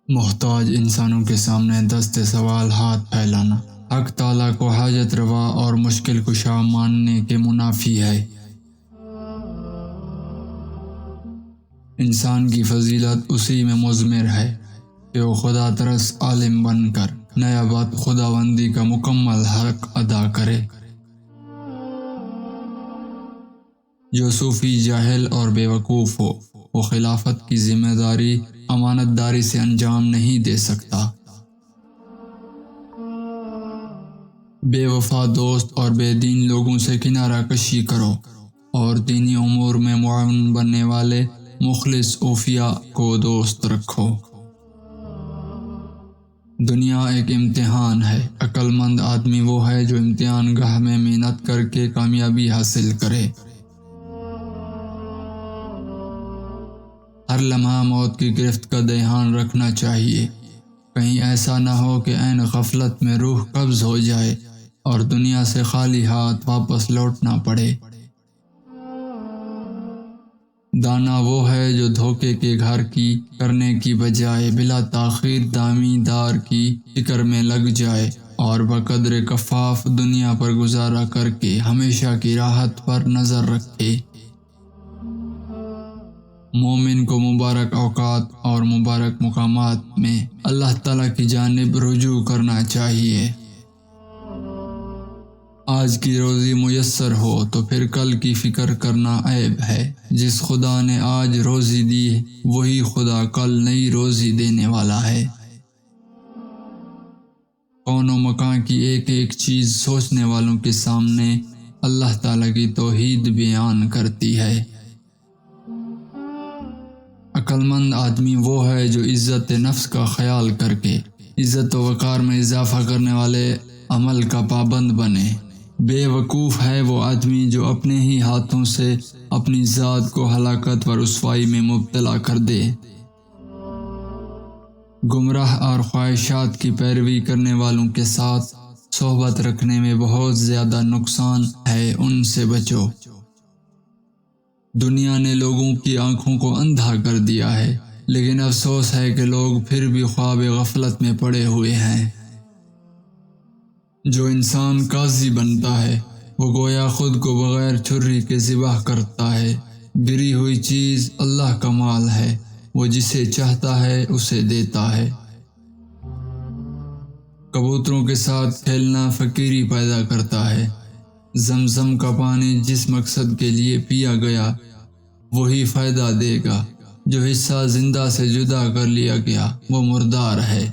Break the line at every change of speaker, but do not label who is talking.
محتاج انسانوں کے سامنے دست سوال ہاتھ پھیلانا حق تعالیٰ کو حاجت روا اور مشکل کشا ماننے کے منافی ہے۔ انسان کی فضیلت اسی میں مضمر ہے کہ وہ خدا ترس عالم بن کر نیابت خداوندی کا مکمل حق ادا کرے۔ جو صوفی جاہل اور بے وقوف ہو وہ خلافت کی ذمہ داری امانت داری سے انجام نہیں دے سکتا۔ بے وفا دوست اور بے دین لوگوں سے کنارہ کشی کرو اور دینی امور میں معاون بننے والے مخلص اوفیاء کو دوست رکھو۔ دنیا ایک امتحان ہے۔ عقل مند آدمی وہ ہے جو امتحان گاہ میں محنت کر کے کامیابی حاصل کرے۔ ہر لمحہ موت کی گرفت کا دھیان رکھنا چاہیے، کہیں ایسا نہ ہو کہ عین غفلت میں روح قبض ہو جائے اور دنیا سے خالی ہاتھ واپس لوٹنا پڑے۔ دانا وہ ہے جو دھوکے کے گھر کی کرنے کی بجائے بلا تاخیر دامی دار کی فکر میں لگ جائے اور بقدر کفاف دنیا پر گزارا کر کے ہمیشہ کی راحت پر نظر رکھے۔ مومن کو مبارک اوقات اور مبارک مقامات میں اللہ تعالیٰ کی جانب رجوع کرنا چاہیے۔ آج کی روزی میسر ہو تو پھر کل کی فکر کرنا عیب ہے۔ جس خدا نے آج روزی دی وہی خدا کل نئی روزی دینے والا ہے۔ کون و مکان کی ایک ایک چیز سوچنے والوں کے سامنے اللہ تعالیٰ کی توحید بیان کرتی ہے۔ عقل مند آدمی وہ ہے جو عزت نفس کا خیال کر کے عزت و وقار میں اضافہ کرنے والے عمل کا پابند بنے۔ بے وقوف ہے وہ آدمی جو اپنے ہی ہاتھوں سے اپنی ذات کو ہلاکت و رسوائی میں مبتلا کر دے۔ گمراہ اور خواہشات کی پیروی کرنے والوں کے ساتھ صحبت رکھنے میں بہت زیادہ نقصان ہے، ان سے بچو۔ دنیا نے لوگوں کی آنکھوں کو اندھا کر دیا ہے، لیکن افسوس ہے کہ لوگ پھر بھی خواب غفلت میں پڑے ہوئے ہیں۔ جو انسان قاضی بنتا ہے وہ گویا خود کو بغیر چھری کے ذبح کرتا ہے۔ گری ہوئی چیز اللہ کا مال ہے، وہ جسے چاہتا ہے اسے دیتا ہے۔ کبوتروں کے ساتھ کھیلنا فقیری پیدا کرتا ہے۔ زمزم کا پانی جس مقصد کے لیے پیا گیا وہی فائدہ دے گا، جو حصہ زندہ سے جدا کر لیا گیا وہ مردار ہے۔